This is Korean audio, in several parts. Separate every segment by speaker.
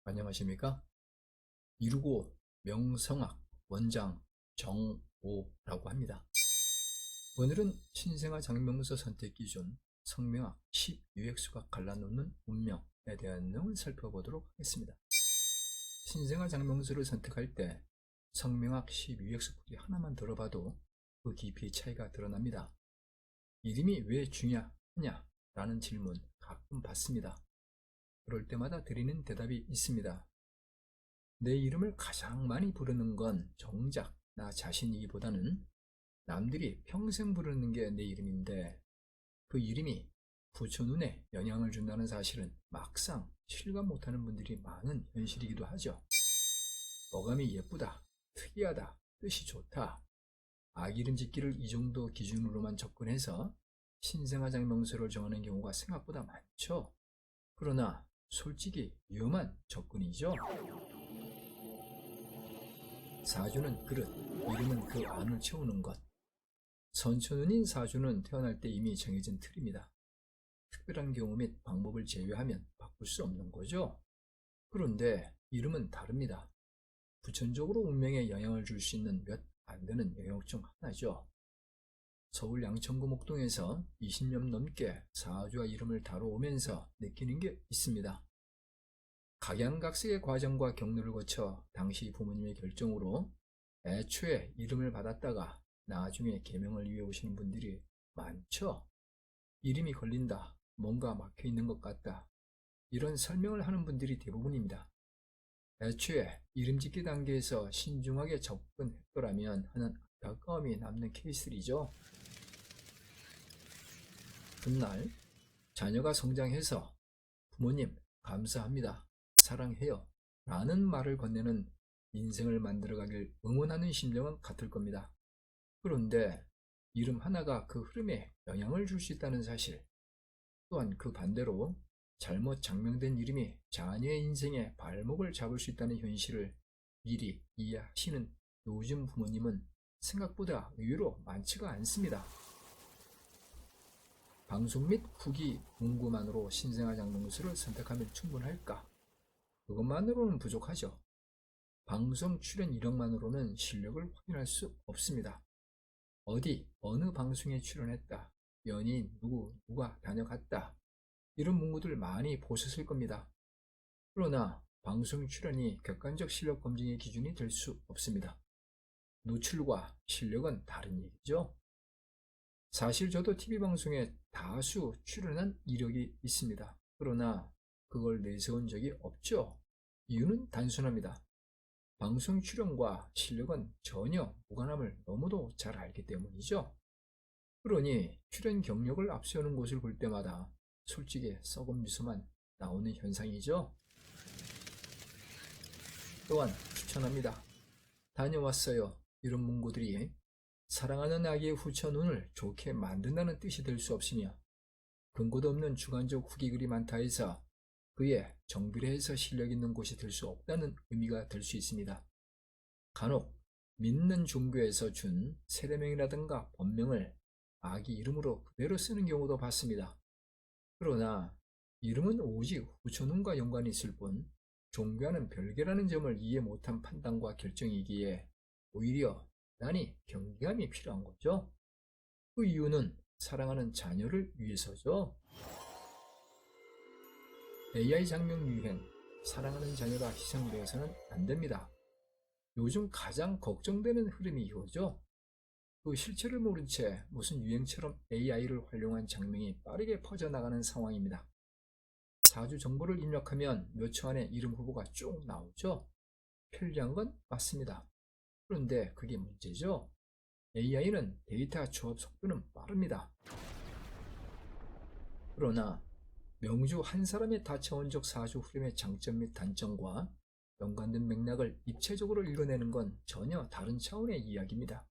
Speaker 1: 안녕하십니까? 이루고 명성학 원장 정오라고 합니다. 오늘은 신생아 장명서 선택 기준, 성명학 10유획수가 갈라놓는 운명에 대한 내용을 살펴보도록 하겠습니다. 신생아 장명서를 선택할 때 성명학 10유획수 풀이 하나만 들어봐도 그 깊이의 차이가 드러납니다. 이름이 왜 중요하냐? 라는 질문 가끔 받습니다. 그럴 때마다 드리는 대답이 있습니다. 내 이름을 가장 많이 부르는 건 정작 나 자신이기보다는 남들이 평생 부르는 게 내 이름인데, 그 이름이 부처 눈에 영향을 준다는 사실은 막상 실감 못하는 분들이 많은 현실이기도 하죠. 어감이 예쁘다, 특이하다, 뜻이 좋다, 아기 이름 짓기를 이 정도 기준으로만 접근해서 신생아 장명서를 정하는 경우가 생각보다 많죠. 그러나 솔직히 위험한 접근이죠. 사주는 그릇, 이름은 그 안을 채우는 것. 선천운인 사주는 태어날 때 이미 정해진 틀입니다. 특별한 경우 및 방법을 제외하면 바꿀 수 없는 거죠. 그런데 이름은 다릅니다. 부천적으로 운명에 영향을 줄 수 있는 몇 안 되는 영역 중 하나죠. 서울 양천구 목동에서 20년 넘게 사주와 이름을 다뤄오면서 느끼는 게 있습니다. 각양각색의 과정과 경로를 거쳐 당시 부모님의 결정으로 애초에 이름을 받았다가 나중에 계명을 위해 오시는 분들이 많죠. 이름이 걸린다, 뭔가 막혀있는 것 같다, 이런 설명을 하는 분들이 대부분입니다. 애초에 이름 짓기 단계에서 신중하게 접근했더라면 하는 안타까움이 남는 케이스들이죠. 훗날 자녀가 성장해서 부모님 감사합니다, 사랑해요 라는 말을 건네는 인생을 만들어가길 응원하는 심정은 같을 겁니다. 그런데 이름 하나가 그 흐름에 영향을 줄 수 있다는 사실, 또한 그 반대로 잘못 장명된 이름이 자녀의 인생에 발목을 잡을 수 있다는 현실을 미리 이해하시는 요즘 부모님은 생각보다 의외로 많지가 않습니다. 방송 및 후기 공부만으로 신생아 장명서를 선택하면 충분할까? 그것만으로는 부족하죠. 방송 출연 이력만으로는 실력을 확인할 수 없습니다. 어느 방송에 출연했다, 연예인 누가 다녀갔다, 이런 문구들 많이 보셨을 겁니다. 그러나 방송 출연이 객관적 실력 검증의 기준이 될 수 없습니다. 노출과 실력은 다른 얘기죠. 사실 저도 TV방송에 다수 출연한 이력이 있습니다. 그러나 그걸 내세운 적이 없죠. 이유는 단순합니다. 방송 출연과 실력은 전혀 무관함을 너무도 잘 알기 때문이죠. 그러니 출연 경력을 앞세우는 곳을 볼 때마다 솔직히 썩은 미소만 나오는 현상이죠. 또한 추천합니다. 다녀왔어요, 이런 문구들이 사랑하는 아기의 후천운을 좋게 만든다는 뜻이 될 수 없으며, 근거도 없는 주관적 후기글이 많다 해서 그의 정비례해서 실력 있는 곳이 될 수 없다는 의미가 될 수 있습니다. 간혹 믿는 종교에서 준 세례명이라든가 법명을 아기 이름으로 그대로 쓰는 경우도 봤습니다. 그러나 이름은 오직 후천운과 연관이 있을 뿐 종교와는 별개라는 점을 이해 못한 판단과 결정이기에 오히려 난이 경계함이 필요한 거죠. 그 이유는 사랑하는 자녀를 위해서죠. AI 장명 유행, 사랑하는 자녀가 희생되어서는 안 됩니다. 요즘 가장 걱정되는 흐름이 이거죠. 그 실체를 모른 채 무슨 유행처럼 AI를 활용한 장명이 빠르게 퍼져나가는 상황입니다. 사주 정보를 입력하면 몇 초 안에 이름 후보가 쭉 나오죠. 편리한 건 맞습니다. 그런데 그게 문제죠. AI는 데이터 조합 속도는 빠릅니다. 그러나 명주 한 사람의 다차원적 사주 흐름의 장점 및 단점과 연관된 맥락을 입체적으로 읽어내는 건 전혀 다른 차원의 이야기입니다.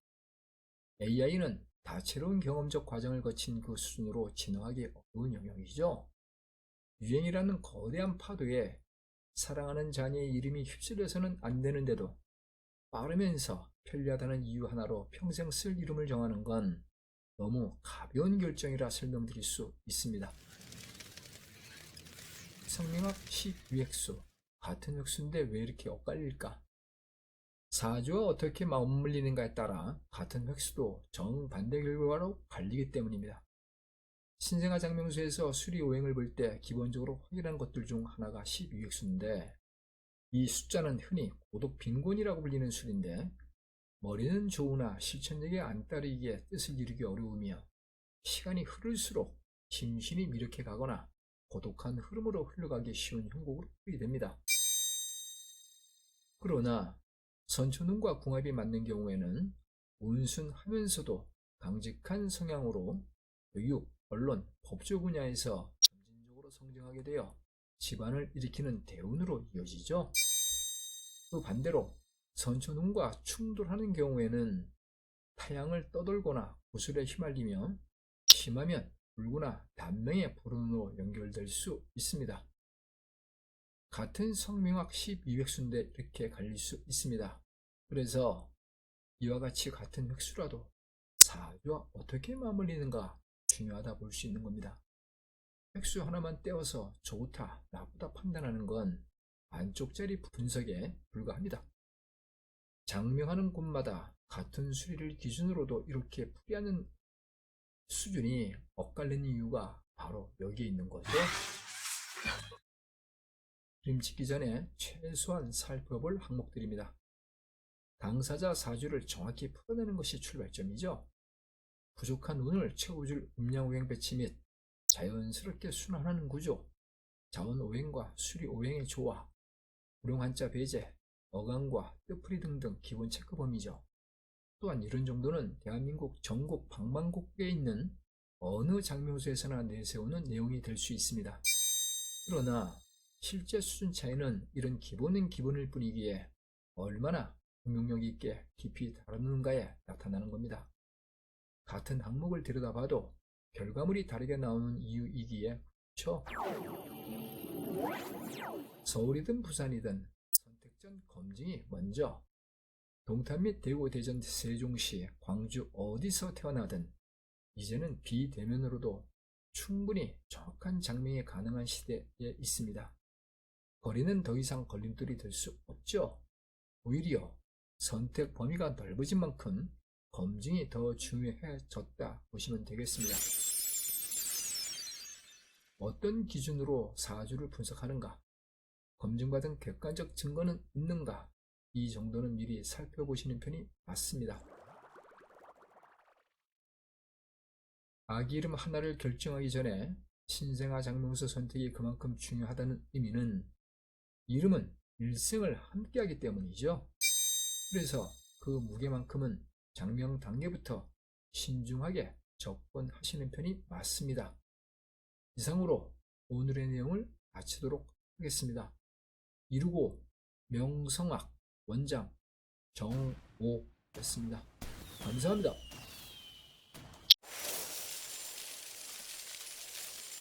Speaker 1: AI는 다채로운 경험적 과정을 거친 그 수준으로 진화하기 어려운 영역이죠. 유행이라는 거대한 파도에 사랑하는 자녀의 이름이 휩쓸려서는 안 되는데도 빠르면서 편리하다는 이유 하나로 평생 쓸 이름을 정하는 건 너무 가벼운 결정이라 설명드릴 수 있습니다. 성명학 10유획수 같은 획수인데 왜 이렇게 엇갈릴까? 사주와 어떻게 맞물리는가에 따라 같은 획수도 정반대 결과로 갈리기 때문입니다. 신생아 장명수에서 수리 오행을 볼 때 기본적으로 확인하는 것들 중 하나가 12획수인데 이 숫자는 흔히 고독 빈곤이라고 불리는 수인데 머리는 좋으나 실천력에 안 따르기에 뜻을 이루기 어려우며 시간이 흐를수록 심신이 미력해 가거나 고독한 흐름으로 흘러가기 쉬운 형국으로 풀이됩니다. 그러나 선천운과 궁합이 맞는 경우에는 온순하면서도 강직한 성향으로 교육, 언론, 법조 분야에서 점진적으로 성장하게 되어 집안을 일으키는 대운으로 이어지죠. 또 반대로 선천운과 충돌하는 경우에는 타향을 떠돌거나 구슬에 휘말리며 심하면 불구나 단명의 불운으로 연결될 수 있습니다. 같은 성명학 12획수인데 이렇게 갈릴 수 있습니다. 그래서 이와 같이 같은 획수라도 사주와 어떻게 맞물리는가 중요하다 볼 수 있는 겁니다. 획수 하나만 떼어서 좋다, 나쁘다 판단하는 건 안쪽짜리 분석에 불과합니다. 장명하는 곳마다 같은 수리를 기준으로도 이렇게 풀이하는 수준이 엇갈리는 이유가 바로 여기에 있는 거죠. 그림 찍기 전에 최소한 살펴볼 항목들입니다. 당사자 사주를 정확히 풀어내는 것이 출발점이죠. 부족한 운을 채워줄 음양오행 배치 및 자연스럽게 순환하는 구조, 자원오행과 수리오행의 조화, 불용한자 배제, 어강과 뜻풀이 등등 기본 체크 범위죠. 또한 이런 정도는 대한민국 전국 방방곡곡에 있는 어느 장명수에서나 내세우는 내용이 될 수 있습니다. 그러나 실제 수준 차이는 이런 기본은 기본일 뿐이기에 얼마나 응용력 있게 깊이 다루는가에 나타나는 겁니다. 같은 항목을 들여다봐도 결과물이 다르게 나오는 이유이기에 그렇죠. 서울이든 부산이든 선택전 검증이 먼저 동탄 및 대구, 대전, 세종시, 광주 어디서 태어나든 이제는 비대면으로도 충분히 정확한 장명이 가능한 시대에 있습니다. 거리는 더 이상 걸림돌이 될 수 없죠. 오히려 선택 범위가 넓어진 만큼 검증이 더 중요해졌다 보시면 되겠습니다. 어떤 기준으로 사주를 분석하는가? 검증받은 객관적 증거는 있는가? 이 정도는 미리 살펴보시는 편이 맞습니다. 아기 이름 하나를 결정하기 전에 신생아 장명수 선택이 그만큼 중요하다는 의미는 이름은 일생을 함께하기 때문이죠. 그래서 그 무게만큼은 장명 단계부터 신중하게 접근하시는 편이 맞습니다. 이상으로 오늘의 내용을 마치도록 하겠습니다. 이루고 명성학 원장 정오였습니다. 감사합니다.